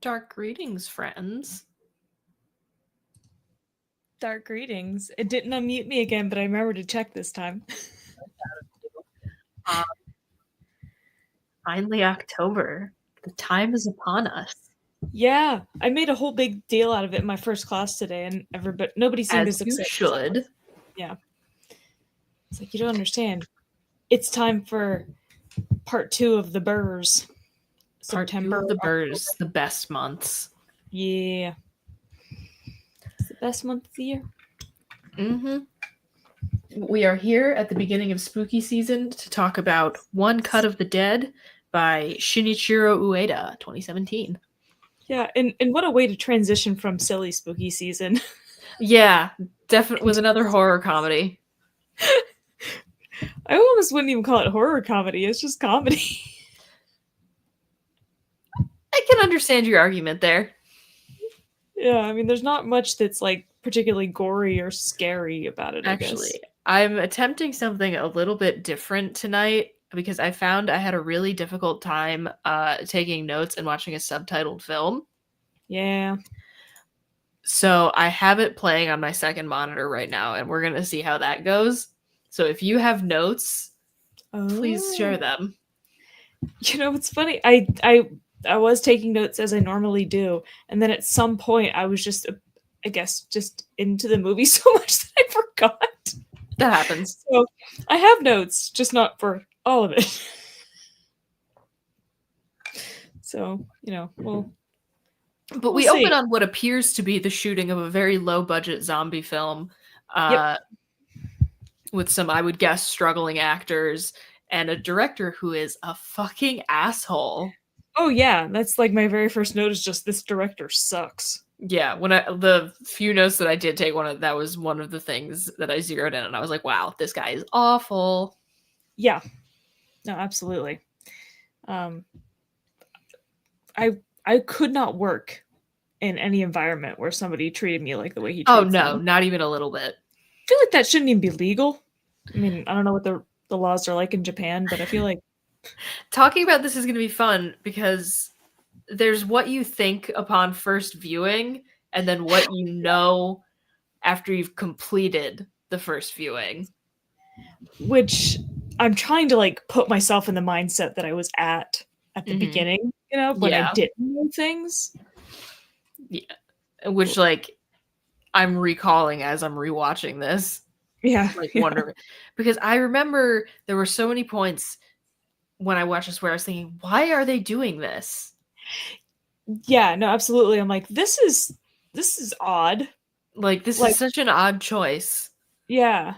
Dark greetings, friends. Dark greetings. It didn't unmute me again, but I remember to check this time. Um, Finally, October. The time is upon us. Yeah, I made a whole big deal out of it in my first class today, and nobody seemed As as you excited. should. Yeah. It's like, you don't understand. It's time for part 2 of the Burrs. Part 2 September, of the Burrs, October. the best months. Yeah. It's the best month of the year. Mm-hmm. We are here at the beginning of spooky season to talk about One Cut of the Dead by Shinichiro Ueda, 2017. Yeah, and what a way to transition from silly spooky season. Yeah, definitely with another horror comedy. I almost wouldn't even call it horror comedy. It's just comedy. I can understand your argument there. Yeah, I mean, there's not much that's like particularly gory or scary about it, I guess. Actually, I'm attempting something a little bit different tonight because I found I had a really difficult time taking notes and watching a subtitled film. Yeah. So I have it playing on my second monitor right now, and we're going to see how that goes. So if you have notes, please share them. You know, it's funny. I was taking notes as I normally do, and then at some point I was just, I guess, just into the movie so much that I forgot. That happens. So I have notes, just not for all of it. So, you know, But we open on what appears to be the shooting of a very low-budget zombie film with some, I would guess, struggling actors and a director who is a fucking asshole. Oh, yeah. That's like my very first note is just this director sucks. Yeah, the few notes that I did take, that was one of the things that I zeroed in, and I was like, wow, this guy is awful. Yeah. No, absolutely. I could not work in any environment where somebody treated me like the way he treats me. Oh, no, not even a little bit. I feel like that shouldn't even be legal. I mean, I don't know what the laws are like in Japan, but I feel like talking about this is going to be fun because there's what you think upon first viewing and then what you know after you've completed the first viewing. Which I'm trying to like put myself in the mindset that I was at the beginning, you know, when I didn't know things. Yeah. Which, like, I'm recalling as I'm rewatching this. Yeah. Like, wondering. Because I remember there were so many points when I watched this where I was thinking, why are they doing this? Yeah, no, absolutely. I'm like, this is odd. Like, this is such an odd choice. Yeah.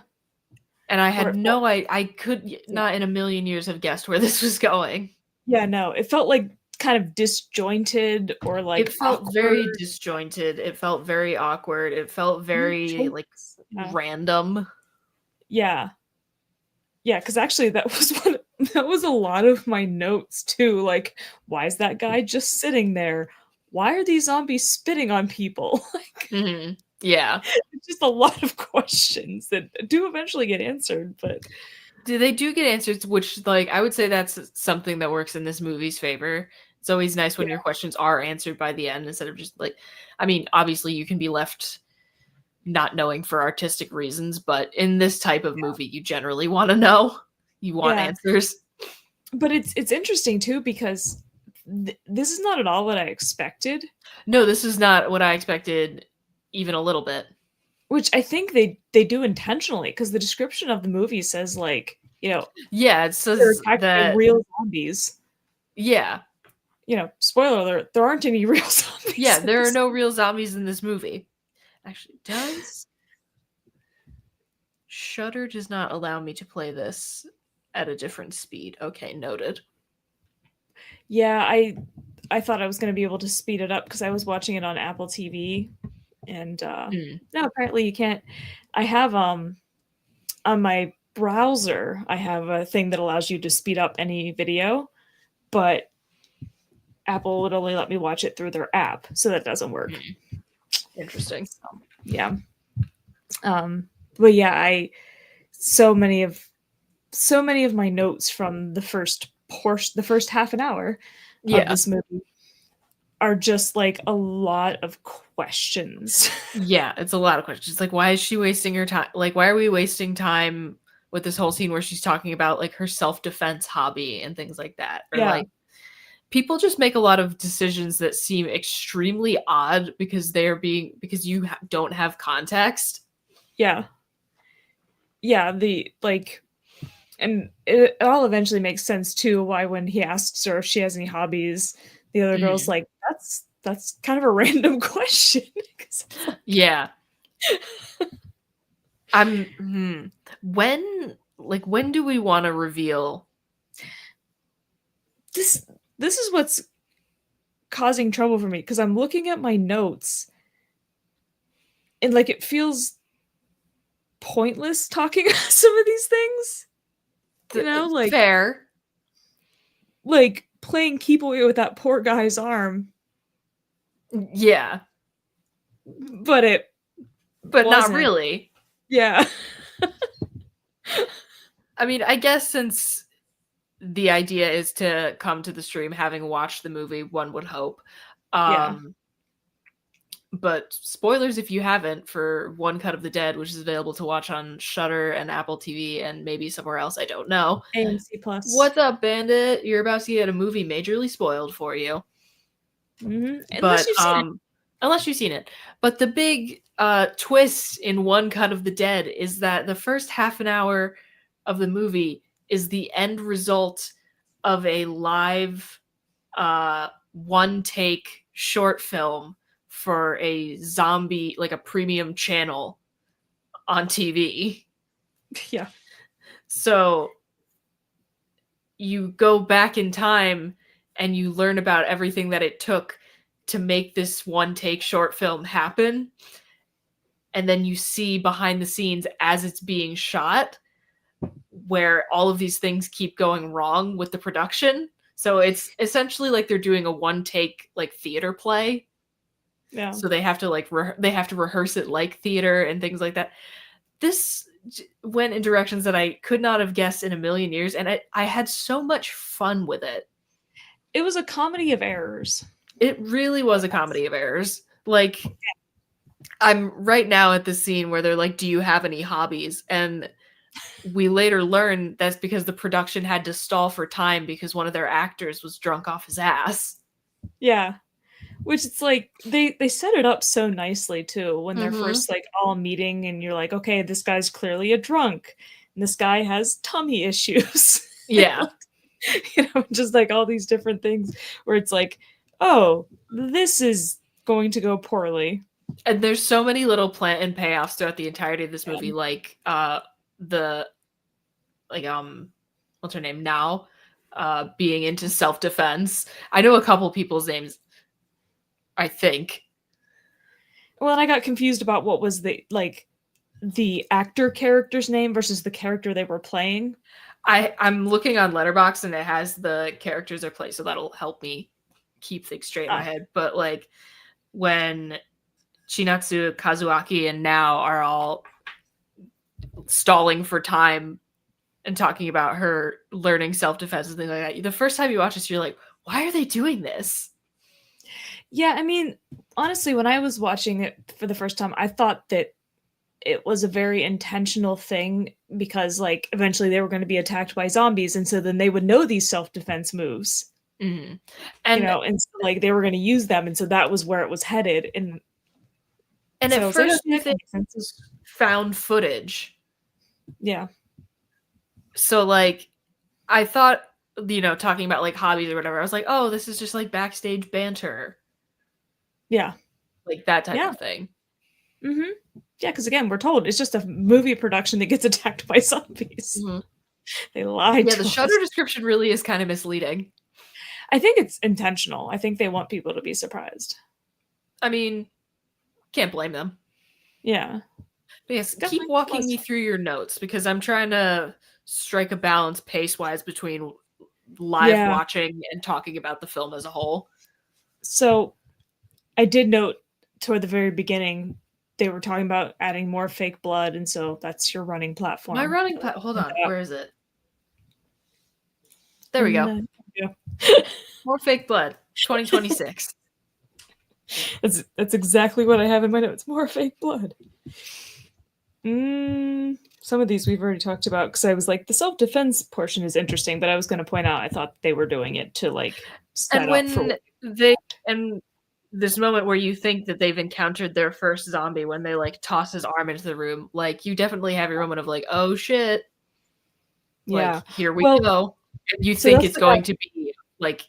And I had I could not in a million years have guessed where this was going. Yeah, no, it felt like kind of disjointed or like it felt awkward. Very disjointed. It felt very awkward. It felt very like random. Yeah. Yeah, because actually that was a lot of my notes too. Like, why is that guy just sitting there? Why are these zombies spitting on people? Like, yeah, it's just a lot of questions that do eventually get answered, but they do get answered, which, like, I would say that's something that works in this movie's favor. It's always nice when your questions are answered by the end instead of just like, I mean, obviously you can be left not knowing for artistic reasons, but in this type of movie, you generally want to know. You want answers. But it's interesting too because this is not at all what I expected. No, this is not what I expected even a little bit. Which I think they do intentionally because the description of the movie says, like, you know, yeah, it says that real zombies. Yeah. You know, spoiler alert, there aren't any real zombies. Yeah, there are no real zombies in this movie. Actually, does Shudder does not allow me to play this at a different speed. Okay, noted. Yeah, I thought I was going to be able to speed it up because I was watching it on Apple TV, and no, apparently you can't. I have on my browser, I have a thing that allows you to speed up any video, but Apple would only let me watch it through their app, so that doesn't work. Interesting. So, yeah. But yeah, so many of my notes from the first half an hour of this movie are just like a lot of questions. Yeah, it's a lot of questions. Like, why is she wasting her time? Like, why are we wasting time with this whole scene where she's talking about like her self-defense hobby and things like that? Or Yeah. like people just make a lot of decisions that seem extremely odd because because you don't have context. Yeah. Yeah, the like, and it all eventually makes sense too why when he asks her if she has any hobbies, the other girl's Mm. like, that's kind of a random question. 'Cause it's like, Yeah. When do we want to reveal? this this is what's causing trouble for me because I'm looking at my notes and like it feels pointless talking about some of these things. You know, Fair. like playing keep away with that poor guy's arm, Yeah, but it but not wasn't. really. Yeah. I mean, I guess since the idea is to come to the stream having watched the movie, one would hope. Yeah. But spoilers if you haven't for One Cut of the Dead, which is available to watch on Shudder and Apple TV and maybe somewhere else, I don't know. AMC Plus. What's up, Bandit? You're about to get a movie majorly spoiled for you. Mm-hmm. But Unless you've seen it. unless you've seen it. But the big twist in One Cut of the Dead is that the first half an hour of the movie is the end result of a live one take short film for a zombie, like a premium channel on TV. Yeah. So you go back in time and you learn about everything that it took to make this one take short film happen. And then you see behind the scenes as it's being shot where all of these things keep going wrong with the production. So it's essentially like they're doing a one take like theater play. Yeah. So they have to like they have to rehearse it like theater and things like that. This went in directions that I could not have guessed in a million years, and I had so much fun with it. It was a comedy of errors. It really was a comedy of errors. Like, I'm right now at the scene where they're like, "Do you have any hobbies?" And we later learn that's because the production had to stall for time because one of their actors was drunk off his ass. Yeah. Which it's like they set it up so nicely too when they're first like all meeting and you're like, okay, this guy's clearly a drunk and this guy has tummy issues. Yeah. You know, just like all these different things where it's like, oh, this is going to go poorly. And there's so many little plant and payoffs throughout the entirety of this movie, like the like what's her name now being into self-defense. I know a couple people's names, I think. Well, and I got confused about what was the actor character's name versus the character they were playing. I'm looking on Letterboxd and it has the characters they're playing, so that'll help me keep things straight in my head. But like when Chinatsu Kazuaki and Now are all stalling for time and talking about her learning self-defense and things like that, the first time you watch this, you're like, why are they doing this? Yeah, I mean, honestly, when I was watching it for the first time, I thought that it was a very intentional thing because, like, eventually they were going to be attacked by zombies, and so then they would know these self-defense moves. Mm-hmm. And you know, and so, like they were going to use them, and so that was where it was headed. And so at first, you think it's found footage. Yeah. So like, I thought, you know, talking about like hobbies or whatever, I was like, oh, this is just like backstage banter. Yeah. Like that type of thing. Mm-hmm. Yeah, because again, we're told it's just a movie production that gets attacked by zombies. Mm-hmm. They lied. Yeah, the Shudder description really is kind of misleading. I think it's intentional. I think they want people to be surprised. I mean, can't blame them. Yeah. But yes, keep walking me through your notes because I'm trying to strike a balance pace-wise between live watching and talking about the film as a whole. So I did note toward the very beginning they were talking about adding more fake blood, and so that's your running platform. My running platform. Hold on, where is it? There we go. More fake blood. 2026. That's exactly what I have in my notes. More fake blood. Some of these we've already talked about because I was like, the self-defense portion is interesting, but I was going to point out I thought they were doing it to like set And up for when they and this moment where you think that they've encountered their first zombie when they like toss his arm into the room, like you definitely have your moment of like, oh shit, like yeah. here we Well, go. And you so think that's it's the guy. going to be like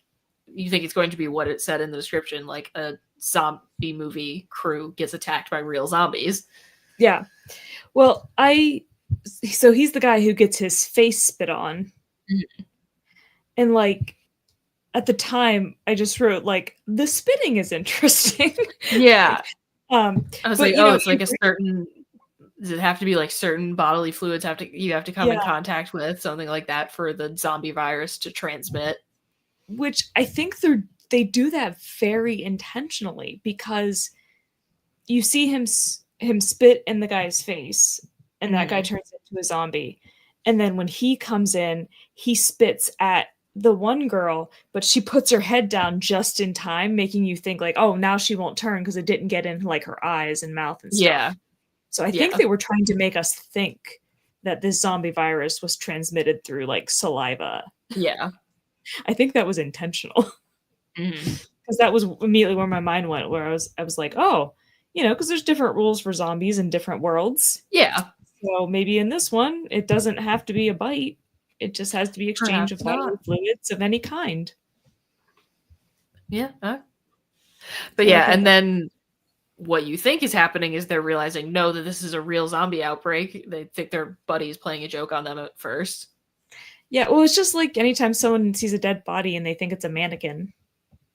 you think it's going to be what it said in the description, like a zombie movie crew gets attacked by real zombies. Yeah. Well, so he's the guy who gets his face spit on. Mhm. And like at the time I just wrote like the spitting is interesting. Yeah. Like, I was but like, you oh, know, it's like a certain does it have to be like certain bodily fluids you have to come in yeah, contact with, something like that for the zombie virus to transmit? which I think they do that very intentionally because you see him spit in the guy's face and that guy Mhm. turns into a zombie. And then when he comes in, he spits at the one girl, but she puts her head down just in time, making you think like, oh, now she won't turn because it didn't get in like her eyes and mouth and Yeah. stuff. So I think Yeah. they were trying to make us think that this zombie virus was transmitted through like saliva. Yeah. I think that was intentional. Mhm. Because that was immediately where my mind went, where I was like, oh, because there's different rules for zombies in different worlds. Yeah. So maybe in this one, it doesn't have to be a bite. It just has to be exchange of Perhaps bodily not. fluids of any kind. Yeah. But So I yeah, thought and that, then what you think is happening is they're realizing no, that this is a real zombie outbreak. They think their buddy is playing a joke on them at first. yeah, well, it's just like anytime someone sees a dead body and they think it's a mannequin,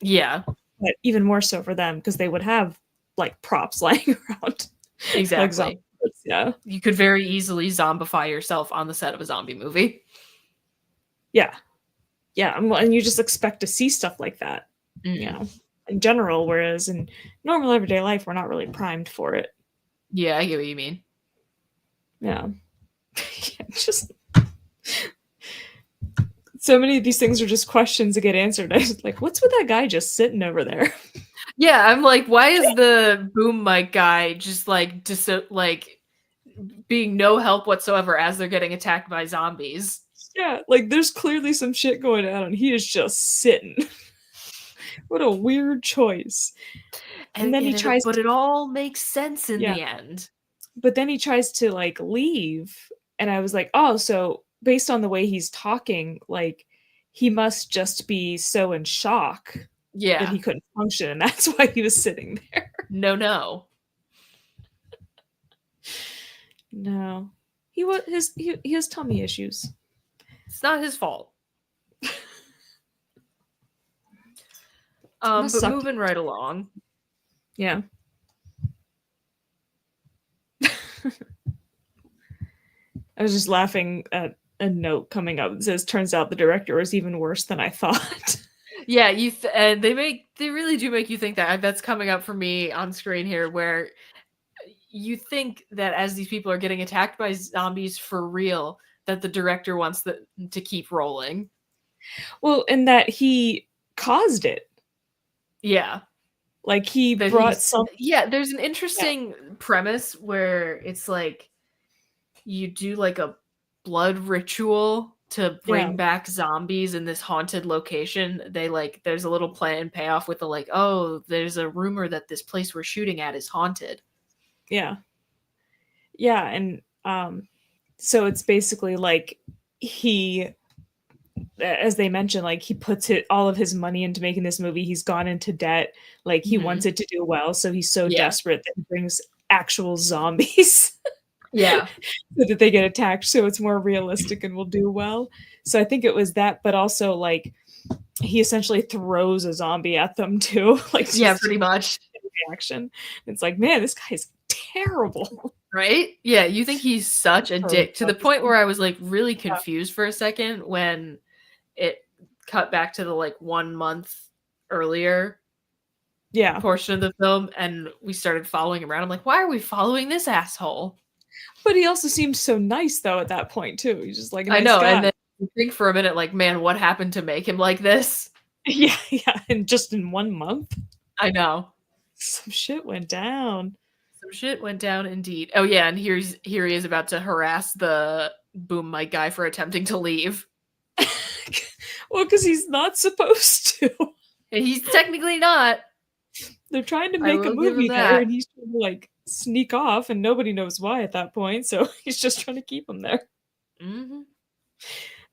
Yeah. but even more so for them because they would have like props lying around, like zombies. Exactly. Yeah, You could very easily zombify yourself on the set of a zombie movie. yeah, yeah, and you just expect to see stuff like that, Mm. in general. Whereas in normal everyday life, we're not really primed for it. Yeah, I get what you mean. Yeah, just so many of these things are just questions that get answered. I was like, what's with that guy just sitting over there? Yeah, I'm like, why is the boom mic guy just like like being no help whatsoever as they're getting attacked by zombies? Yeah, like there's clearly some shit going on, and he is just sitting. What a weird choice. And then he tries But to, it all makes sense in yeah, the end. but then he tries to like leave, and I was like, oh, so based on the way he's talking, like he must just be so in shock that Yeah. he couldn't function, and that's why he was sitting there. No. No, he has tummy issues. It's not his fault. Must But suck. moving right along. Yeah. I was just laughing at a note coming up that says, "Turns out the director was even worse than I thought." Yeah, and they really do make you think that. That's coming up for me on screen here, where you think that as these people are getting attacked by zombies for real, that the director wants to keep rolling. Well, and that he caused it. Yeah. Like he That brought he's some. Yeah, there's an Yeah. interesting premise where it's like you do like a blood ritual to Yeah. bring back zombies in this haunted location. There's a little play and payoff with the like, oh, there's a rumor that this place we're shooting at is haunted. Yeah. Yeah, and so it's basically like he, as they mentioned, like he puts all of his money into making this movie. He's gone into debt. Like he wants Mhm. it to do well, so he's so Yeah. desperate that he brings actual zombies Yeah. so that they get attacked, so it's more realistic and will do well. So I think it was that, but also like he essentially throws a zombie at them too, like Yeah, just pretty much. reaction. It's like, man, this guy's terrible. Right? Yeah, you think he's such a Throwing dick to the zombies. point where I was like really Yeah. confused for a second when it cut back to the like 1 month earlier Yeah. portion of the film and we started following him around. I'm like, why are we following this asshole? But he also seemed so nice though at that point too. He's just like a I nice know, and guy. then you think for a minute, like, man, what happened to make him like this? Yeah, yeah, and just in 1 month. I know. Some shit went down. Some shit went down indeed. Oh yeah, and here he is about to harass the boom mic guy for attempting to leave. Well, because he's not supposed to. And he's technically not. They're trying to I make a will give him movie there, that. and he's trying to like sneak off, and nobody knows why at that point. So he's just trying to keep him there. Mm-hmm.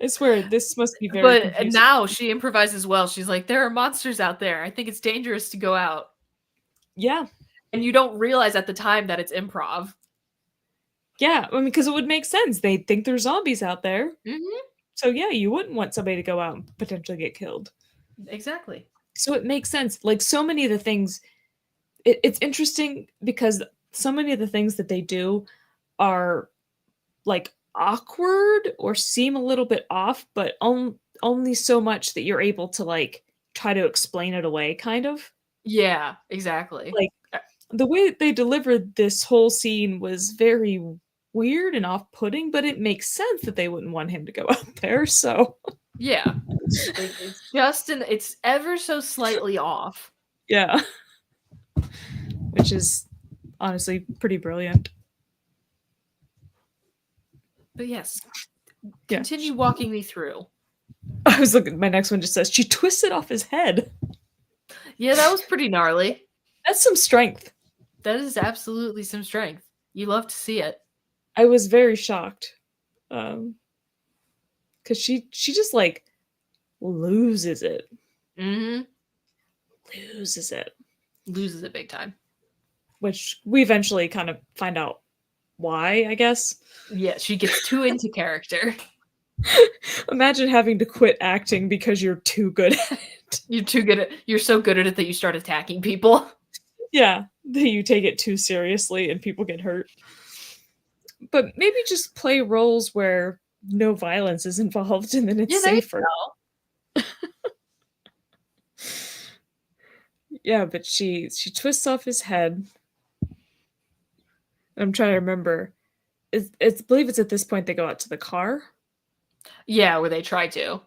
I swear this must be very But confusing. now she improvises well. She's like, there are monsters out there. I think it's dangerous to go out. Yeah, And you don't realize at the time that it's improv. yeah. I mean, because it would make sense. They think there's zombies out there. Mm-hmm. So yeah, you wouldn't want somebody to go out and potentially get killed. Exactly. So it makes sense. Like so many of the things, it's interesting because so many of the things that they do are like awkward or seem a little bit off, but only so much that you're able to like try to explain it away, kind of. Yeah, exactly. Like the way they delivered this whole scene was very weird and off-putting, but it makes sense that they wouldn't want him to go out there. So Yeah. It's ever so slightly off. yeah, which is honestly pretty brilliant. But yes, Yeah. continue walking me through. I was looking. My next one just says she twisted off his head. Yeah, that was pretty gnarly. That's some strength. That is absolutely some strength. You love to see it. I was very shocked, because she just like loses it, Mm-hmm. loses it, Loses it big time. which we eventually kind of find out why. I guess. Yeah, she gets too into character. Imagine having to quit acting because you're too good at it. You're so good at it that you start attacking people. Yeah, that you take it too seriously and people get hurt. But maybe just play roles where no violence is involved and then it's Yeah, there you safer. go. Yeah, but she twists off his head. I'm trying to remember. It's I believe it's at this point they go out to the car. Yeah, where they try to.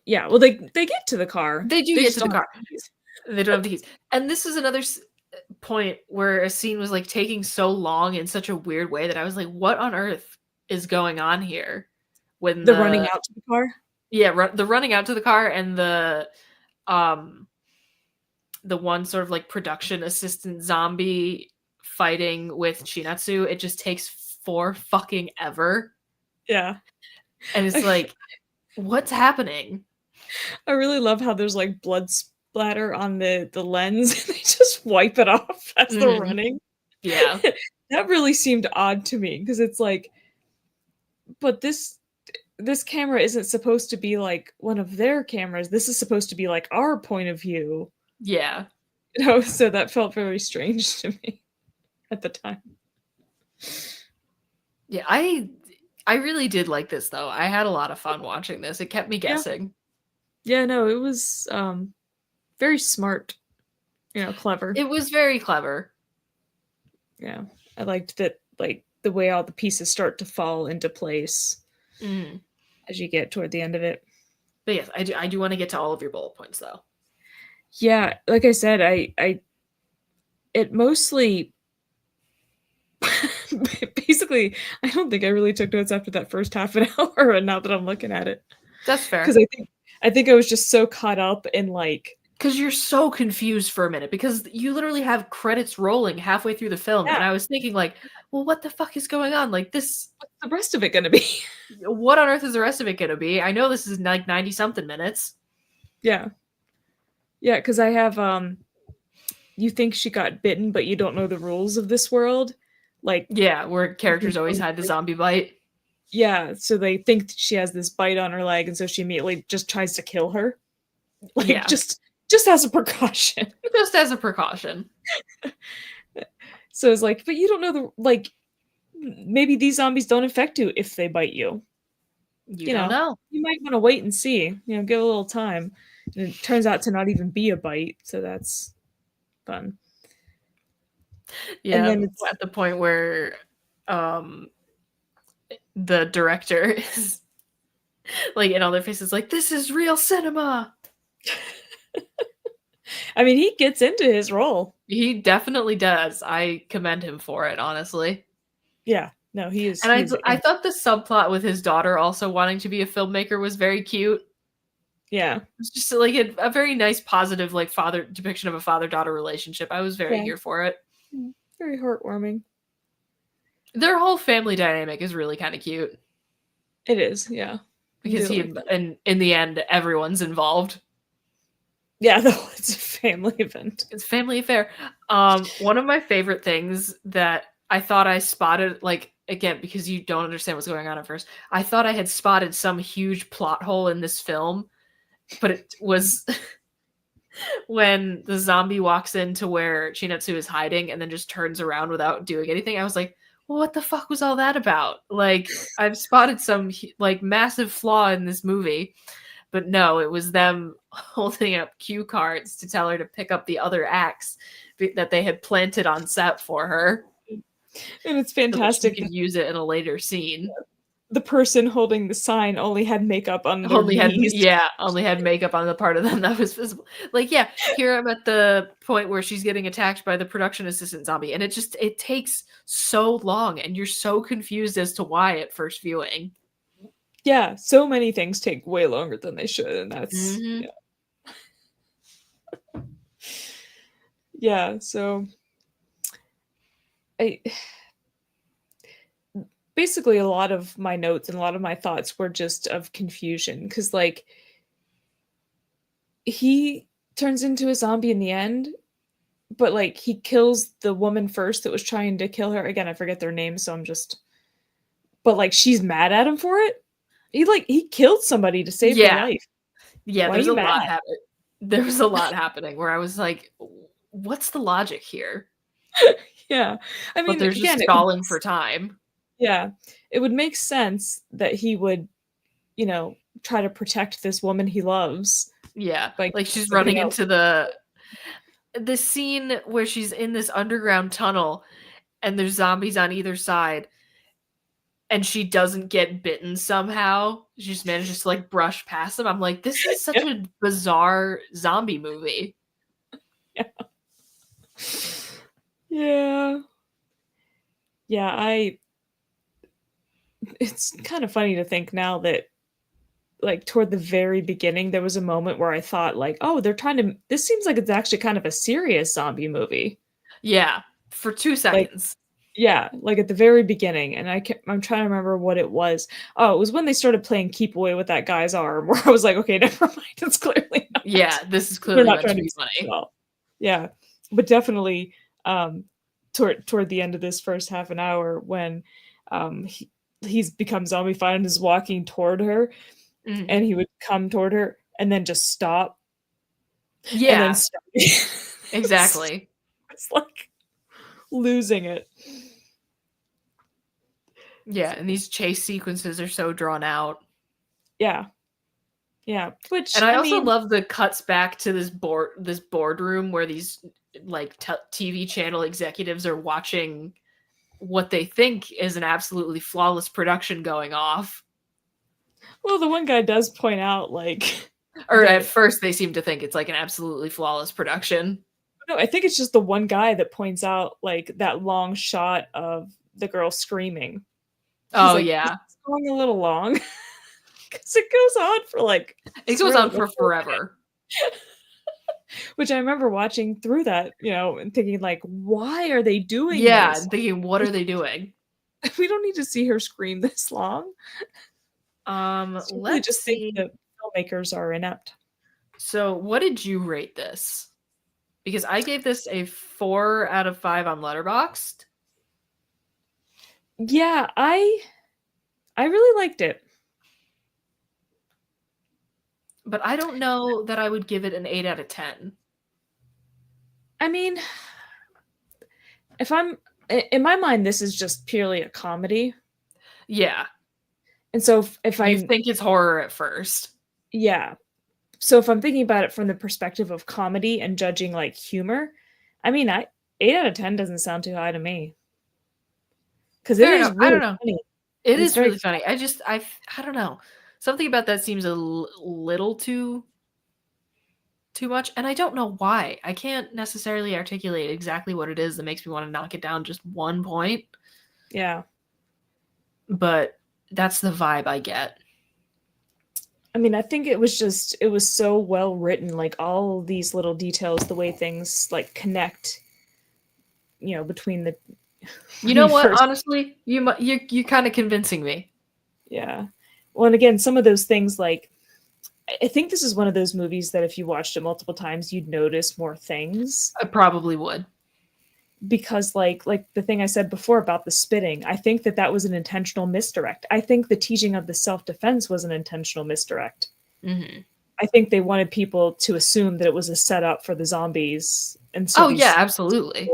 Yeah, well they get to the car. They do They get just to the don't have car. keys. They don't have the keys. And this is another point where a scene was like taking so long in such a weird way that I was like, what on earth is going on here? When The running out to the car. yeah, the running out to the car and um the one sort of like production assistant zombie fighting with Chinatsu, it just takes for fucking ever. Yeah. And it's like, what's happening? I really love how there's like blood splatter on the lens and they just wipe it off as they're running. Yeah. That really seemed odd to me because it's like, but this camera isn't supposed to be like one of their cameras. This is supposed to be like our point of view. Yeah. You know, so that felt very strange to me at the time. Yeah, I really did like this though. I had a lot of fun watching this. It kept me guessing. Yeah, no, it was very smart, clever. It was very clever. Yeah. I liked that like the way all the pieces start to fall into place as you get toward the end of it. But yes, I do want to get to all of your bullet points though. Yeah, like I said, it mostly basically I don't think I really took notes after that first half an hour now that I'm looking at it. That's fair. Because I think I was just so caught up in like because you're so confused for a minute because you literally have credits rolling halfway through the film and I was thinking like, well, what the fuck is going on? Like this what's the rest of it gonna be? What on earth is the rest of it gonna be? I know this is like 90 something minutes. Yeah, because I have you think she got bitten but you don't know the rules of this world, like yeah, where characters always had the zombie bite. Yeah, so they think she has this bite on her leg and so she immediately just tries to kill her, like Yeah. just as a precaution. Just as a precaution. So it's like, but you don't know the like maybe these zombies don't infect you if they bite you. You don't know. You might want to wait and see, give a little time. And it turns out to not even be a bite, so that's fun. Yeah, and then it's at the point where the director is like in all their faces like, this is real cinema. I mean, he gets into his role. He definitely does. I commend him for it, honestly. Yeah. No, he is And he is I thought the subplot with his daughter also wanting to be a filmmaker was very cute. yeah. It's just like a very nice, positive, like father depiction of a father-daughter relationship. I was very Yeah. here for it. Very heartwarming. Their whole family dynamic is really kind of cute It is, yeah. I because do he like that. and in the end, everyone's involved. Yeah, though it's a family event. It's a family affair. One of my favorite things that I thought I spotted, like again, because you don't understand what's going on at first, I thought I had spotted some huge plot hole in this film, but it was when the zombie walks into where Chinatsu is hiding and then just turns around without doing anything. I was like, well, what the fuck was all that about? Like, I've spotted some like massive flaw in this movie, but no, it was them holding up cue cards to tell her to pick up the other axe that they had planted on set for her And it's so that she fantastic could that use it in a later scene. the person holding the sign only had makeup on their Only had knees. only had makeup on the part of them that was visible. Like, yeah, here I'm at the point where she's getting attacked by the production assistant zombie, and it takes so long, and you're so confused as to why at first viewing. Yeah, so many things take way longer than they should, and that's Mm-hmm. yeah. Yeah, so I basically a lot of my notes and a lot of my thoughts were just of confusion because like he turns into a zombie in the end, but like he kills the woman first that was trying to kill her. Again, I forget their name, so I'm just but like she's mad at him for it. He killed somebody to save her Yeah, life. yeah. Why are There's a you mad? lot happening. There was a lot happening where I was like, "What's the logic here?" Yeah. I But mean, there's just again, it would stalling for time. yeah. It would make sense that he would, you know, try to protect this woman he loves Yeah, by like killing she's somebody running else. into the scene where she's in this underground tunnel and there's zombies on either side and she doesn't get bitten somehow. She just manages to like brush past them. I'm like, this is such Yeah. a bizarre zombie movie. Yeah. Yeah. Yeah, I it's kind of funny to think now that like toward the very beginning there was a moment where I thought like, "Oh, they're trying to this seems like it's actually kind of a serious zombie movie." Yeah, for two Like seconds. yeah, like at the very beginning, and I'm trying to remember what it was. Oh, it was when they started playing Keep Away with that guy's arm, where I was like, okay, never mind. It's clearly Yeah, not. this is They're clearly not meant to trying to be be serious at funny. all. Yeah, but definitely um, toward the end of this first half an hour when he's become zombified and is walking toward her, Mhm. and he would come toward her and then just stop and then Yeah, start. exactly. It's like losing it. Yeah, and these chase sequences are so drawn out. Yeah, yeah. Which And I I also mean, love the cuts back to this boardroom where these like TV channel executives are watching what they think is an absolutely flawless production going off. well, the one guy does point out like Or at that. first they seem to think it's like an absolutely flawless production. No, I think it's just the one guy that points out like that long shot of the girl screaming. He's Oh like, "Is yeah. this going a little long?" Because it goes on for like It goes screw on it, the for whole forever. minute. Which I remember watching through that, and thinking like, "Why are they doing Yeah, this? and thinking what are they doing? We don't need to see her scream this long." So I really Let's just think see. the filmmakers are inept. So, what did you rate this? Because I gave this a 4 out of 5 on Letterboxd, Yeah, I really liked it. but I don't know that I would give it an 8 out of 10. I mean, if I'm in my mind, this is just purely a comedy. Yeah, And so if you I'm think it's horror at first. yeah. So if I'm thinking about it from the perspective of comedy and judging like humor, I mean, I 8 out of 10 doesn't sound too high to me because it Fair is enough. I don't really know. funny. It It's is very really funny. I don't know. Something about that seems a little too too much, and I don't know why. I can't necessarily articulate exactly what it is that makes me want to knock it down just 1 point, Yeah. but that's the vibe I get. I mean, I think it was so well written, like all these little details, the way things like connect, between the You when know you what? first. Honestly, you kind of convincing me. Yeah. Well, and again, some of those things like I think this is one of those movies that if you watched it multiple times, you'd notice more things I probably would. because like the thing I said before about the spitting, I think that that was an intentional misdirect. I think the teaching of the self-defense was an intentional misdirect. Hmm. I think they wanted people to assume that it was a setup for the zombies, and so Oh yeah, these absolutely.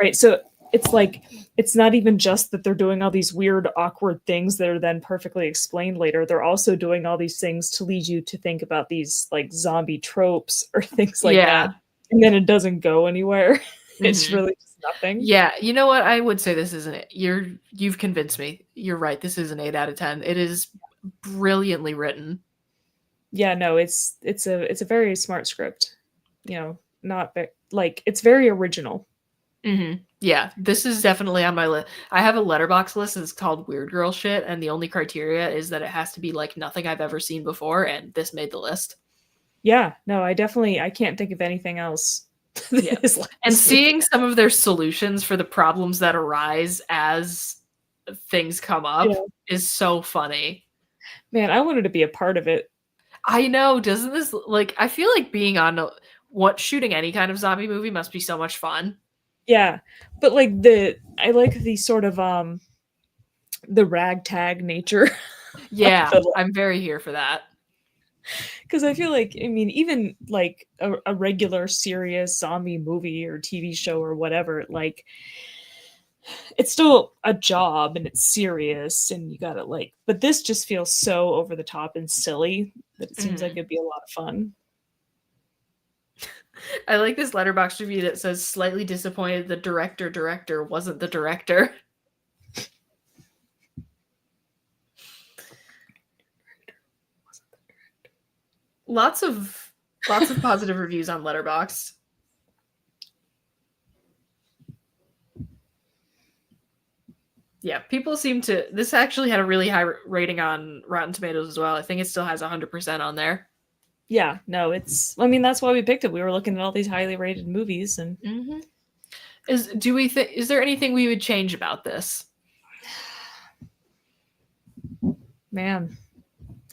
right. So it's like it's not even just that they're doing all these weird, awkward things that are then perfectly explained later. They're also doing all these things to lead you to think about these like zombie tropes or things like that, Yeah. and then it doesn't go anywhere. It's Hmm. really just nothing. Yeah, you know what? I would say this isn't it. You've convinced me. You're right. This is an 8 out of 10. It is brilliantly written. Yeah, no, it's a very smart script. Not like it's very original. Hmm. Yeah, this is definitely on my list. I have a letterbox list. It's called Weird Girl Shit, and the only criteria is that it has to be like nothing I've ever seen before, and this made the list. Yeah, no, I can't think of anything else Yeah. that is like And this movie. seeing some of their solutions for the problems that arise as things come up Yeah. is so funny. Man, I wanted to be a part of it. I know, doesn't this like I feel like being on what shooting any kind of zombie movie must be so much fun. Yeah. But like I like the sort of the ragtag nature of Yeah, the I'm very here for that. because I feel like I mean even like a regular serious zombie movie or TV show or whatever, like it's still a job and it's serious and you gotta like but this just feels so over the top and silly that it seems like Mhm. it'd be a lot of fun. I like this letterbox review that says slightly disappointed the director wasn't the director. Lots of positive reviews on Letterboxd. Yeah, people seem to. This actually had a really high rating on Rotten Tomatoes as well. I think it still has 100% on there. Yeah, no, I mean that's why we picked it. We were looking at all these highly rated movies and Hmm. Is there anything we would change about this? man,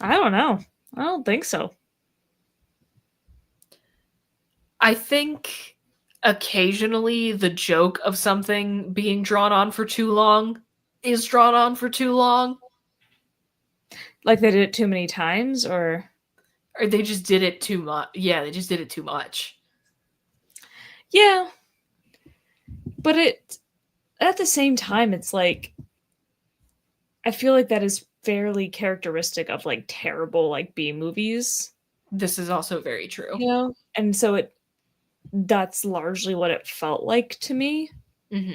I don't know. I don't think so. I think occasionally the joke of something being drawn on for too long is drawn on for too long, Like they did it too many times or or they just did it too much. Yeah, they just did it too much. yeah, but it at the same time it's like I feel like that is fairly characteristic of like terrible like B movies, This is also very true. And so that's largely what it felt like to me. Hmm.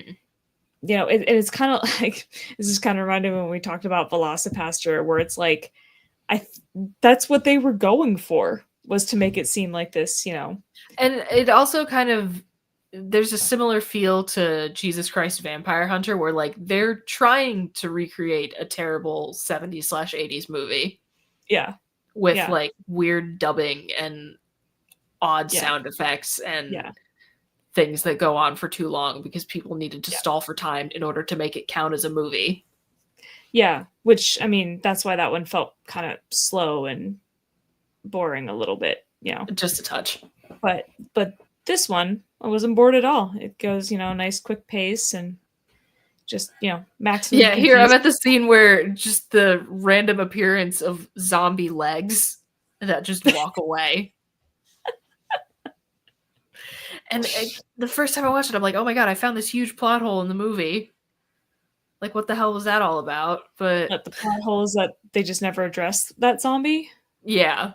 It's kind of like this is kind of reminding me when we talked about Velocipaster, where it's like I that's what they were going for was to make it seem like this. And it also kind of there's a similar feel to Jesus Christ Vampire Hunter where like they're trying to recreate a terrible 70s/80s movie Yeah, with yeah, like weird dubbing and odd yeah, sound effects and yeah, things that go on for too long because people needed to yeah, stall for time in order to make it count as a movie. yeah. Which I mean, that's why that one felt kind of slow and boring a little bit. Just a touch. But this one I wasn't bored at all. It goes, nice quick pace and just maximum Yeah, here I'm confused. at the scene where just the random appearance of zombie legs that just walk away. And the first time I watched it, I'm like, oh my god, I found this huge plot hole in the movie. Like, what the hell was that all about? But But the plot hole is that they just never addressed that zombie. yeah.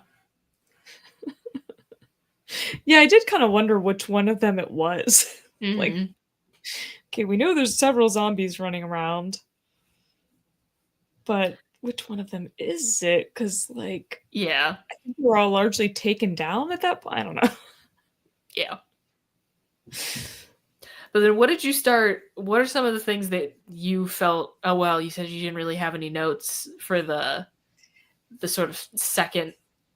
Yeah, I did kind of wonder which one of them it was. Like, Hmm. okay, we know there's several zombies running around, but which one of them is it? Because like Yeah. I think we're all largely taken down at that point. I don't know. Yeah. But then what are some of the things that you felt, oh well, you said you didn't really have any notes for the sort of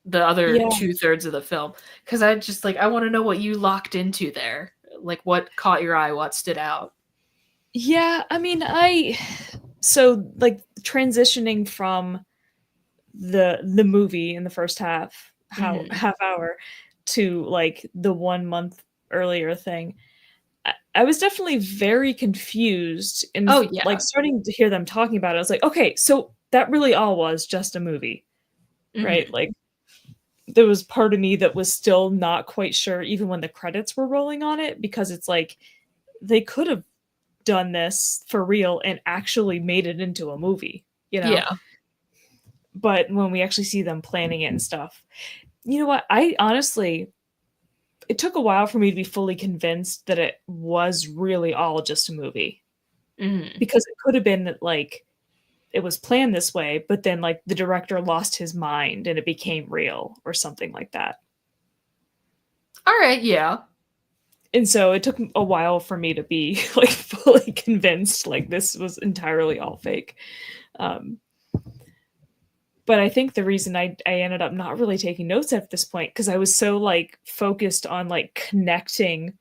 the other Yeah. 2/3 of the film, because I just like I want to know what you locked into there, like what caught your eye, what stood out. Yeah, I mean, so like transitioning from the movie in the first Hmm. half hour to like the 1 month earlier thing, I was definitely very confused and Oh like yeah. starting to hear them talking about it. I was like, okay, so that really all was just a movie, right? Hmm. Like there was part of me that was still not quite sure even when the credits were rolling on it, because it's like they could have done this for real and actually made it into a movie, you know? Yeah. But when we actually see them planning it and stuff, you know what? I honestly, it took a while for me to be fully convinced that it was really all just a movie, Hmm. because it could have been that like it was planned this way, but then like the director lost his mind and it became real or something like that. All right. Yeah. And so it took a while for me to be like fully convinced like this was entirely all fake. Um, but I think the reason I ended up not really taking notes at this point, because I was so like focused on like connecting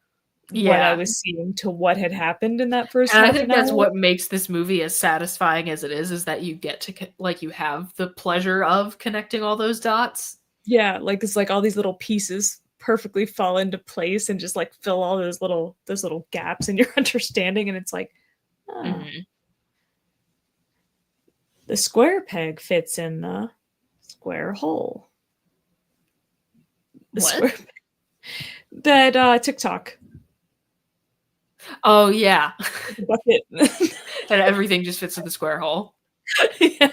what I Yeah. was seeing to what had happened in that first And I half think an that's hour. what makes this movie as satisfying as it is that you get to like you have the pleasure of connecting all those dots. Yeah, like it's like all these little pieces perfectly fall into place and just like fill all those little gaps in your understanding, and it's like, ah, Hmm. the square peg fits in the square hole. The What? square that TikTok. Oh yeah. The bucket. And everything just fits in the square hole. Yeah.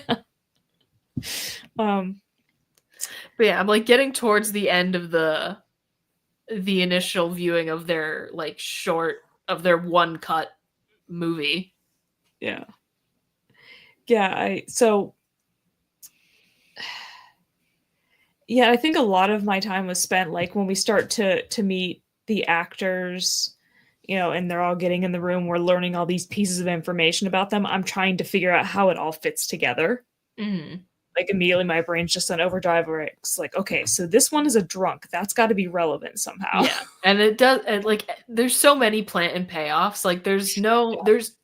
Um But yeah, I'm like getting towards the end of the initial viewing of their like short of their one cut movie. yeah. Yeah, yeah, I think a lot of my time was spent like when we start to meet the actors, and they're all getting in the room, we're learning all these pieces of information about them. I'm trying to figure out how it all fits together. Mhm. Like immediately my brain's just on overdrive where it's like, okay, so this one is a drunk. That's got to be relevant somehow. Yeah, and it does like there's so many plant and payoffs. Like there's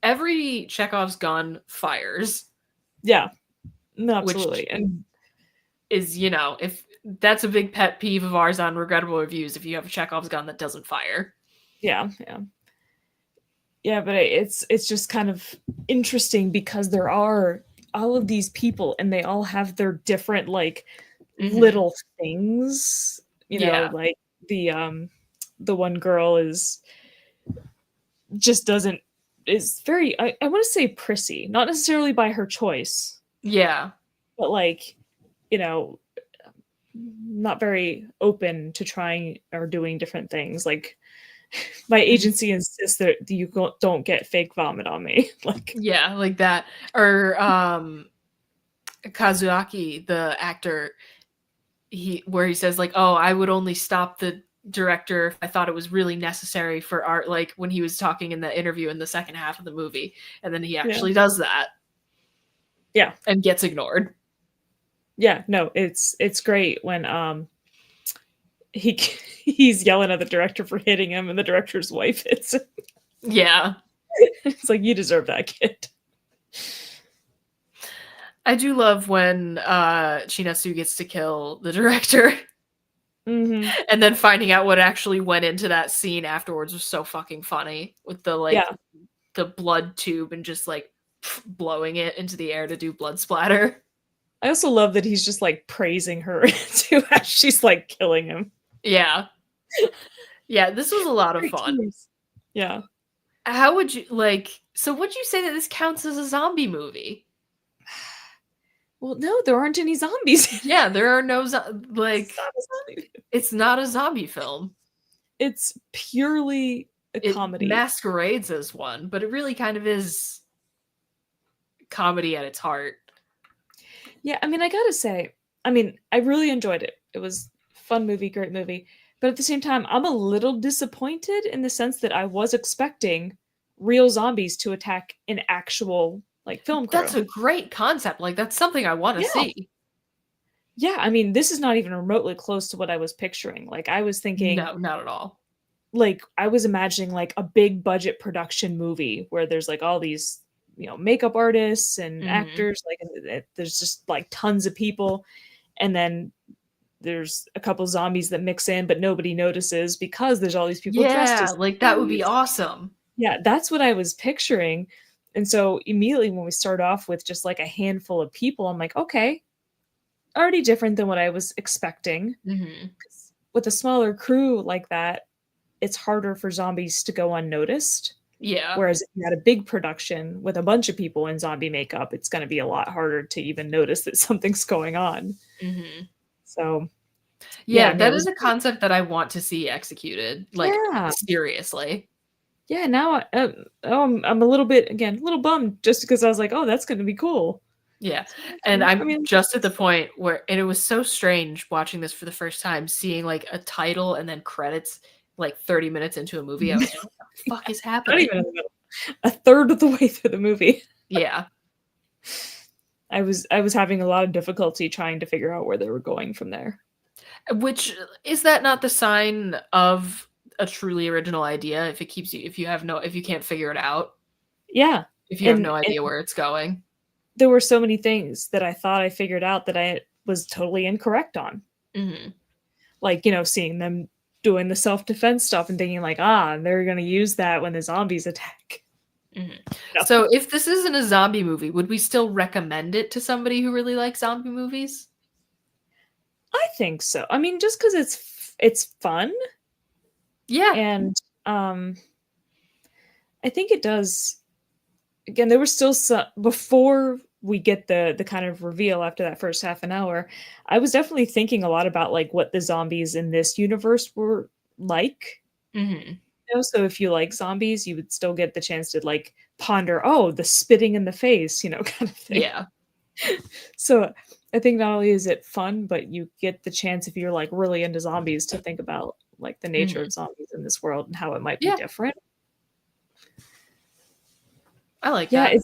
every Chekhov's gun fires, Yeah, no, which absolutely. And is, if that's a big pet peeve of ours on Regrettable Reviews, if you have a Chekhov's gun that doesn't fire. yeah, yeah. Yeah, but it's just kind of interesting because there are all of these people and they all have their different like Mhm. little things, Yeah. like the one girl is just doesn't is very I want to say prissy, not necessarily by her choice, Yeah. but like, you know, not very open to trying or doing different things. Like my Mhm. agency insists that don't get fake vomit on me. Like Yeah, like that. Or Kazuaki, the actor, he says like, "Oh, I would only stop the director if I thought it was really necessary for art," like when he was talking in the interview in the second half of the movie, and then he yeah. actually does that Yeah. and gets ignored. Yeah, no, it's great when he he's yelling at the director for hitting him and the director's wife hits him. Yeah. It's like you deserve that, kid. I do love when Chinatsu gets to kill the director Mhm. and then finding out what actually went into that scene afterwards was so fucking funny with Yeah. the blood tube and just like blowing it into the air to do blood splatter. I also love that he's just like praising her too as she's like killing him. Yeah. Yeah, this was a lot of Great fun. teams. Yeah. How would you like so would you say that this counts as a zombie movie? Well, no, there aren't any zombies in it. Yeah, there are no It's like not a zombie. it's not a zombie film. It's purely a It comedy. masquerades as one, but it really kind of is comedy at its heart. Yeah, I mean, I gotta say, I mean, I really enjoyed it. It was a fun movie, great movie. But at the same time, I'm a little disappointed in the sense that I was expecting real zombies to attack an actual, like, film That's crew. a great concept. Like, that's something I want to Yeah. see. Yeah, I mean, this is not even remotely close to what I was picturing. Like, I was thinking, No, not at all. like, I was imagining, like, a big budget production movie where there's, like, all these, makeup artists and Hmm. actors, like, and there's just, like, tons of people, and then there's a couple zombies that mix in, but nobody notices because there's all these people dressed Yeah, as like that would be zombies. awesome. Yeah, that's what I was picturing, and so immediately when we start off with just, like, a handful of people, I'm like, "Okay, already different than what I was expecting." Hmm. 'Cause with a smaller crew like that, it's harder for zombies to go unnoticed, Yeah. whereas if you had a big production with a bunch of people in zombie makeup, it's gonna be a lot harder to even notice that something's going on. Hmm. So, yeah, Yeah, no, it that was is a concept that I want to see executed, like, yeah. seriously. Yeah, now I'm a little bit again, a little bummed just because I was like, "Oh, that's gonna be cool." Yeah, So, and okay, I I'm mean, just at the it's fun. point where and it was so strange watching this for the first time, seeing, like, a title and then credits, like, 30 minutes into a movie. I was like, "What the fuck is Not happening?" even in the middle. A third of the way through the movie. Yeah, I was having a lot of difficulty trying to figure out where they were going from there. which is that not the sign of a truly original idea if it keeps you if you can't figure it out, Yeah, if you have no and idea where it's going? there were so many things that I thought I figured out that I was totally incorrect on. Mhm, Like, seeing them doing the self-defense stuff and thinking like, they're gonna use that when the zombies attack." mhm. No. So, if this isn't a zombie movie, would we still recommend it to somebody who really likes zombie movies? I think so. I mean, just because it's fun Yeah. and, um, I think it does again, there was still some before we get the kind of reveal after that first half an hour, I was definitely thinking a lot about, like, what the zombies in this universe were like, Mhm. so if you like zombies, you would still get the chance to, like, ponder, "Oh, the spitting in the face," kind of thing. Yeah. So, I think not only is it fun, but you get the chance if you're, like, really into zombies to think about, like, the nature Mhm. of zombies in this world and how it might be Yeah, different. I like Yeah, that.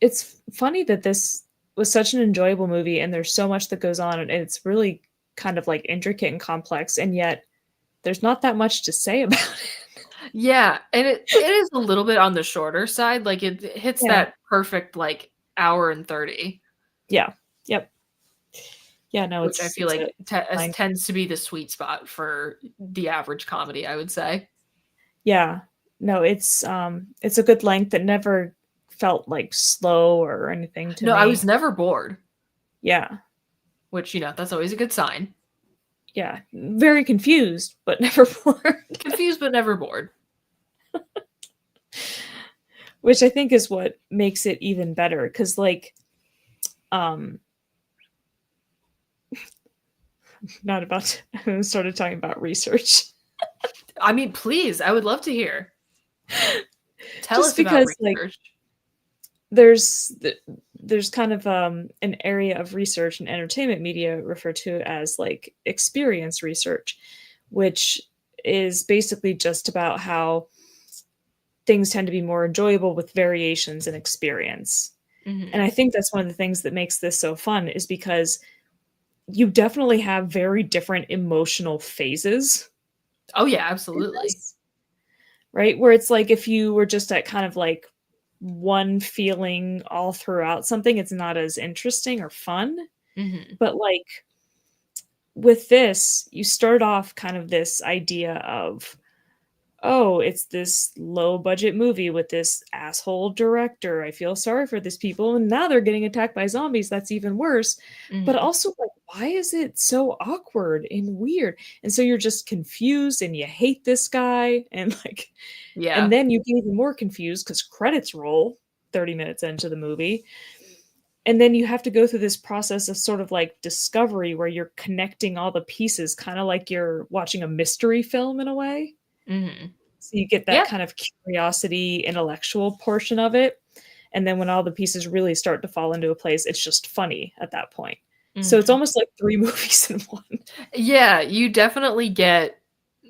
it's funny that this was such an enjoyable movie, and there's so much that goes on, and it's really kind of, like, intricate and complex, and yet there's not that much to say about it. Yeah, and it is a little bit on the shorter side, like, it hits Yeah. that perfect, like, hour and 30, Yeah. Yep. Yeah, no, which I feel it's a like te fine. tends to be the sweet spot for the average comedy, I would say. Yeah. No, it's a good length that never felt, like, slow or anything to No, I was me. never bored, Yeah. which, that's always a good sign. Yeah. Very confused, but never bored, Confused but never bored. which I think is what makes it even better. Because um not about I started talking about research. I mean, please, I would love to hear. Tell Just us about because, like, research. there's there's kind of, an area of research and entertainment media referred to as, like, experience research, which is basically just about how things tend to be more enjoyable with variations in experience. And Mhm. I think that's one of the things that makes this so fun is because you definitely have very different emotional phases Oh, yeah, in absolutely. this, right? Where it's like if you were just at kind of like one feeling all throughout something, it's not as interesting or fun. Mhm. But like with this, you start off kind of this idea of, oh, it's this low budget movie with this asshole director. I feel sorry for these people. And now they're getting attacked by zombies. That's even worse. But Mhm. also, like, why is it so awkward and weird? And so you're just confused and you hate this guy. And like, and Yeah. then you get even more confused because credits roll 30 minutes into the movie. And then you have to go through this process of sort of like discovery where you're connecting all the pieces, kind of like you're watching a mystery film in a way. Mhm. So you get that Yeah. kind of curiosity, intellectual portion of it, and then when all the pieces really start to fall into a place, it's just funny at that point. So it's Mhm. almost like 3 movies in one. Yeah, you definitely get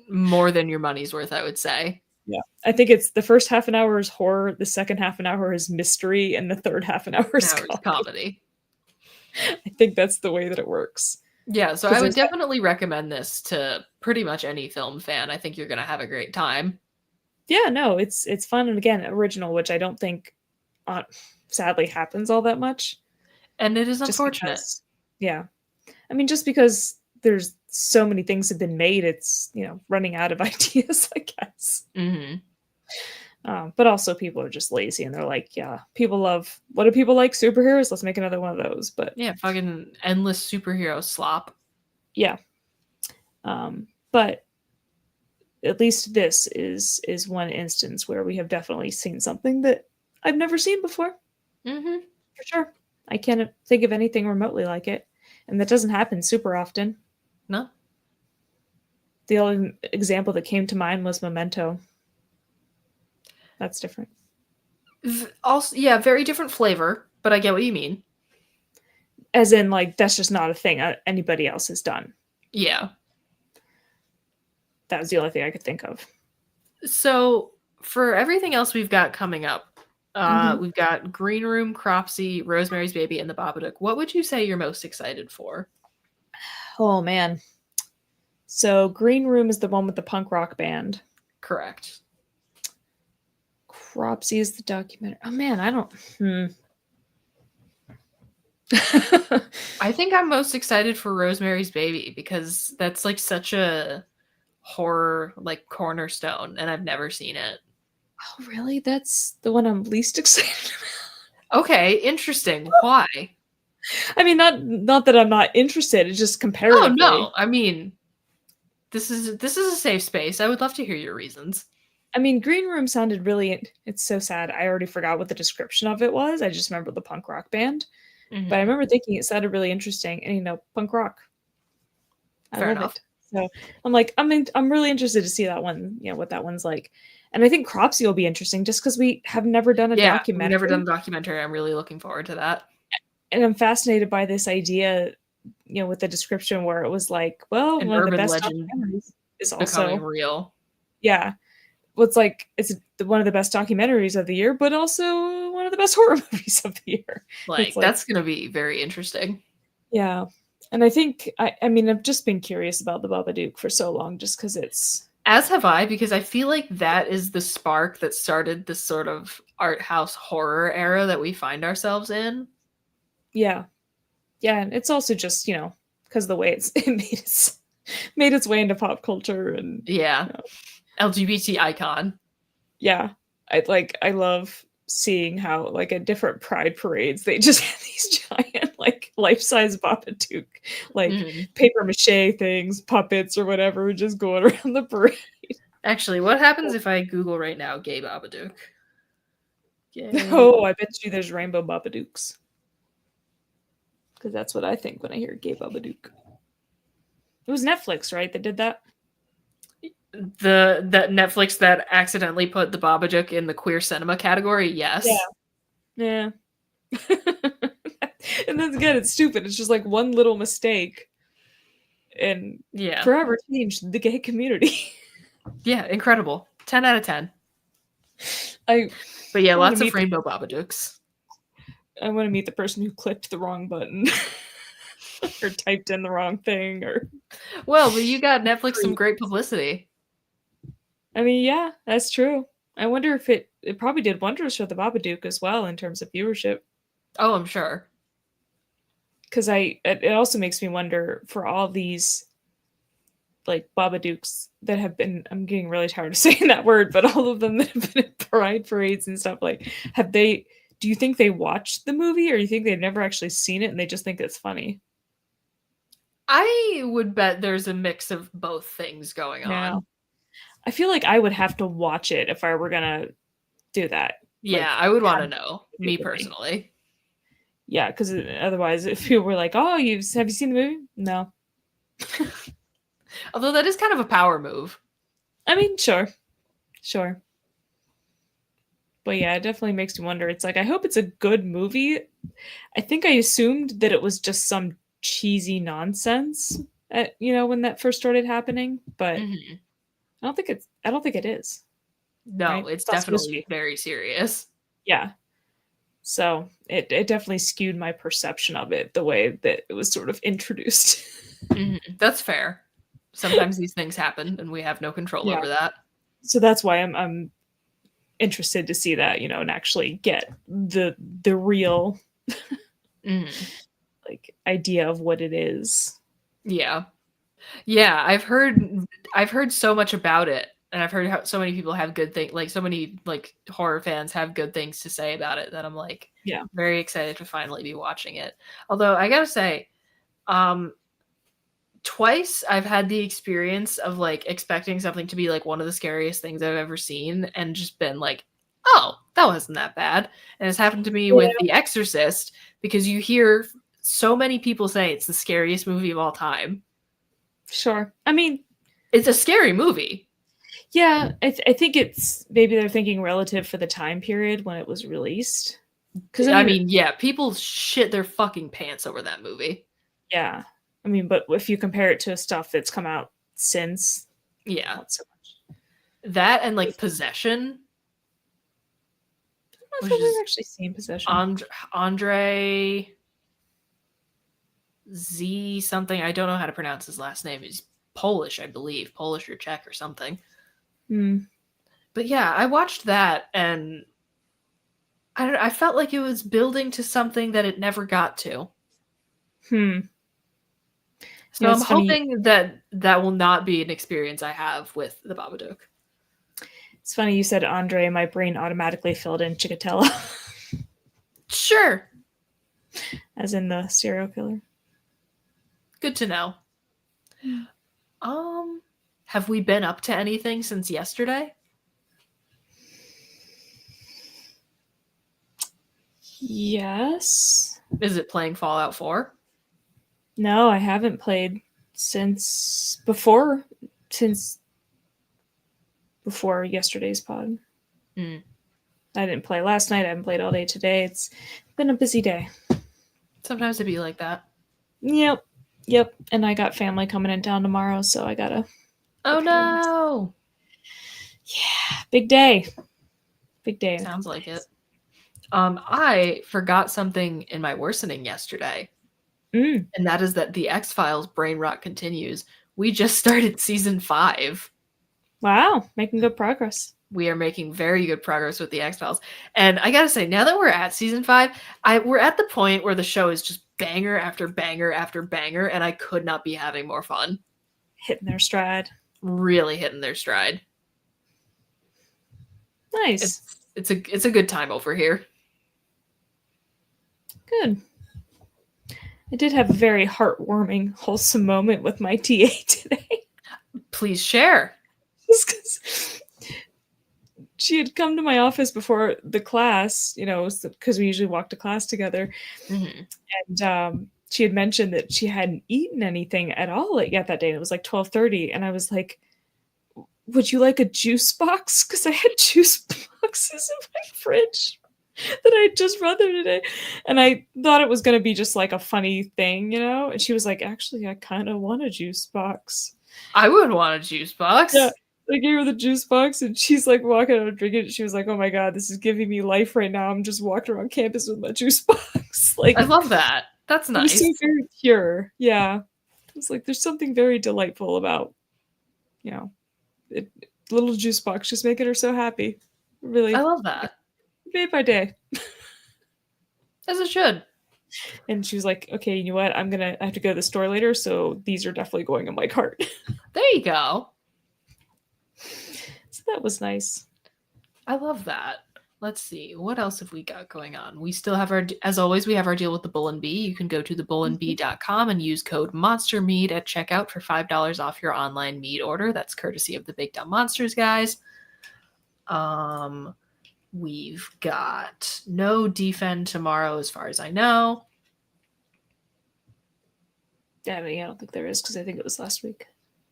more than your money's worth, I would say. Yeah. I think it's the first half an hour is horror, the second half an hour is mystery, and the third half an hour is Now it's comedy. comedy. I think that's the way that it works. Yeah, so 'Cause I would there's that definitely recommend this to pretty much any film fan. I think you're gonna have a great time. Yeah, no, it's fun and again, original, which I don't think, uh, sadly happens all that much, And it is just unfortunate. because yeah. I mean, just because there's so many things have been made, it's, running out of ideas, I guess. Mhm. But also people are just lazy and they're like, yeah, people love what do people like? Superheroes? Let's make another one of those. But Yeah, fucking endless superhero slop. yeah. But at least this is one instance where we have definitely seen something that I've never seen before. Mhm. For sure. I can't think of anything remotely like it. And that doesn't happen super often. No. The only example that came to mind was Memento. That's different. Also, yeah, very different flavor, but I get what you mean. As in, like, that's just not a thing anybody else has done. Yeah. That was the only thing I could think of. So for everything else we've got coming up, Mm-hmm. we've got Green Room, Cropsy, Rosemary's Baby, and The Babadook. What would you say you're most excited for? Oh, man. So, Green Room is the one with the punk rock band. Correct. Cropsy is the documentary. Oh, man, I don't. I think I'm most excited for Rosemary's Baby because that's like such a horror like cornerstone and I've never seen it. Oh, really? That's the one I'm least excited about. Okay, interesting. Why? I mean, not that I'm not interested. It's just Oh no. comparatively. I mean, this is a safe space. I would love to hear your reasons. I mean, Green Room sounded really. It's so sad. I already forgot what the description of it was. I just remember the punk rock band. But I Hmm. remember thinking it sounded really interesting. And punk rock. I Fair love enough. it. So I'm like, I'm really interested to see that one. What that one's like. And I think Cropsy will be interesting just because we have never done a Yeah, we've never done documentary. a documentary. I'm really looking forward to that. And I'm fascinated by this idea, with the description where it was like, well, An one of the urban best legend documentaries is becoming also, real. yeah, well, it's like it's one of the best documentaries of the year, but also one of the best horror movies of the year. It's Like like, that's gonna be very interesting. yeah. And I think I mean I've just been curious about the Babadook for so long just because it's As have I, because I feel like that is the spark that started this sort of art house horror era that we find ourselves in. yeah. Yeah, and it's also just, because the way it made its way into pop culture and Yeah. you know, LGBT icon. yeah. I love seeing how like at different pride parades they just have these giant like life-size Babadook like Mhm. paper mache things, puppets or whatever just going around the parade. Actually, what happens if I Google right now gay Babadook? Gay. Oh, I bet you there's rainbow Babadooks. Because that's what I think when I hear gay Babadook. It was Netflix, right, that did that? That Netflix that accidentally put the Babadook in the queer cinema category, Yeah. yes. Yeah. And then again, it's stupid. It's just like one little mistake and Yeah. forever changed the gay community. Yeah, incredible. 10 out of 10. I But yeah, want to lots of meet rainbow Babadooks. the person who clicked the wrong button or typed in the wrong thing or Well, but you got Netflix some great publicity. I mean, yeah, that's true. I wonder if it probably did wonders for the Babadook as well in terms of viewership. Oh, I'm sure. Because it also makes me wonder for all these like Babadooks that have been I'm getting really tired of saying that word, but all of them that have been at pride parades and stuff, like have they do you think they watched the movie or do you think they've never actually seen it and they just think it's funny? I would bet there's a mix of both things going Yeah. on. I feel like I would have to watch it if I were gonna do that. Yeah, Like I would want have to know, it me with me. personally. Yeah, because otherwise if people were like, oh, have you seen the movie? No. Although that is kind of a power move. I mean, sure. Sure. But yeah, it definitely makes me wonder. It's like I hope it's a good movie. I think I assumed that it was just some cheesy nonsense when that first started happening, but Mhm. I don't think it is. No, Right? it's It's not supposed to definitely be. very serious. Yeah. So it definitely skewed my perception of it the way that it was sort of introduced. That's fair. Sometimes these things happen and we have no control Yeah. over that. So that's why I'm interested to see that, and actually get the real Mhm. like idea of what it is. Yeah. Yeah, I've heard so much about it, and I've heard how so many people have good things, like so many like horror fans have good things to say about it that I'm like Yeah. very excited to finally be watching it. Although I gotta say, um, twice I've had the experience of like expecting something to be like one of the scariest things I've ever seen, and just been like, oh, that wasn't that bad. And it's happened to me with Yeah, The Exorcist because you hear so many people say it's the scariest movie of all time. sure. I mean, It's a scary movie. yeah, I think it's maybe they're thinking relative for the time period when it was released. Because I I mean, mean, yeah, people shit their fucking pants over that movie. yeah, I mean, but if you compare it to stuff that's come out since, Yeah. not so much. That and like Possession, I don't know if which I've is actually seen Possession. Andre Z something. I don't know how to pronounce his last name. He's Polish, I believe. Polish or Czech or something. Hmm. But yeah, I watched that and I felt like it was building to something that it never got to. Hmm. So I'm It's funny. hoping that that will not be an experience I have with the Babadook. It's funny you said Andre. My brain automatically filled in Chikatilo, Sure. as in the serial killer. Good to know. Um, have we been up to anything since yesterday? Yes. Is it playing Fallout 4? No, I haven't played since before since before yesterday's pod. Mm. I didn't play last night. I haven't played all day today. It's been a busy day. Sometimes it'd be like that. Yep. Yep. And I got family coming in town tomorrow, so I gotta Oh prepare myself. no! Yeah. Big day. Big day in a Sounds couple like it. days. I forgot something in my worsening yesterday, Mm. and that is that the X-Files brain rot continues. We just started season 5. Wow. Making good progress. We are making very good progress with the X-Files. And I gotta say, now that we're at season 5, we're at the point where the show is just banger after banger after banger, and I could not be having more fun. Hitting their stride. Really hitting their stride. Nice. It's a good time over here. Good. I did have a very heartwarming, wholesome moment with my TA today. Please share. Just because she had come to my office before the class, because we usually walk to class together. Mm-hmm. And she had mentioned that she hadn't eaten anything at all yet that day. And it was like 12:30. And I was like, would you like a juice box? Because I had juice boxes in my fridge that I just brought there today. And I thought it was going to be just like a funny thing, And she was like, actually, I kind of want a juice box. I would want a juice box. Yeah. I gave her the juice box and she's like walking out drinking it. She was like, oh my God, this is giving me life right now. I'm just walking around campus with my juice box. I Like, love that. That's it was so nice. very pure. Yeah. It's like there's something very delightful about, you know, it, little juice box just making her so happy. I Really love that. made my day. As it should. And she was like, okay, you know what? I have to go to the store later, so these are definitely going in my cart. There you go. So that was nice. I love that. Let's see. What else have we got going on? We still have as always, we have our deal with the Bull and Bee. You can go to thebullandbee.com and use code MONSTERMEAD at checkout for $5 off your online mead order. That's courtesy of the Big Dumb Monsters guys. We've got no defend tomorrow as far as I know. Yeah, I don't think there is because I think it was last week.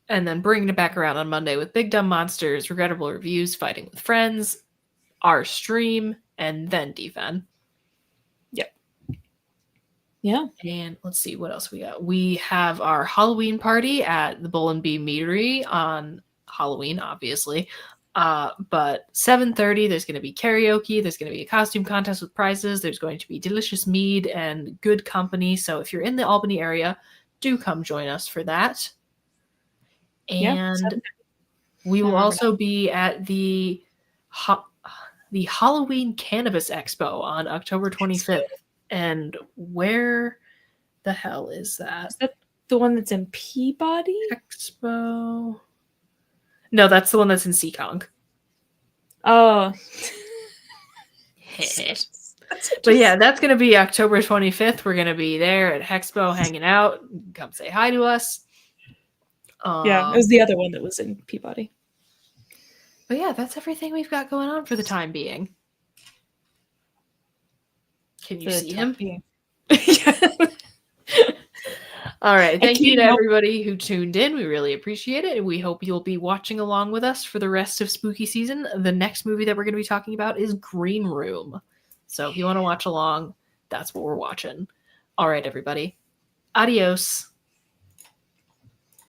And then bringing it back around on Monday with Big Dumb Monsters, Regrettable Reviews, Fighting with Friends, our stream, and then defend. Yep. Yeah. And let's see what else we got. We have our Halloween party at the Bull and Bee Meadery on Halloween, obviously. But 7:30, there's going to be karaoke. There's going to be a costume contest with prizes. There's going to be delicious mead and good company. So if you're in the Albany area, do come join us for that. And we will also be at the Halloween Cannabis Expo on October 25th. And where the hell is that? Is that the one that's in Peabody? Expo. No, that's the one that's in Seekonk. Oh. But yeah, that's going to be October 25th. We're going to be there at Hexpo hanging out. Come say hi to us. Yeah, it was the other one that was in Peabody. But yeah, that's everything we've got going on for the time being. Can you see him? All right. Thank you to everybody who tuned in. We really appreciate it. And we hope you'll be watching along with us for the rest of spooky season. The next movie that we're going to be talking about is Green Room. So if you want to watch along, that's what we're watching. All right, everybody. Adios.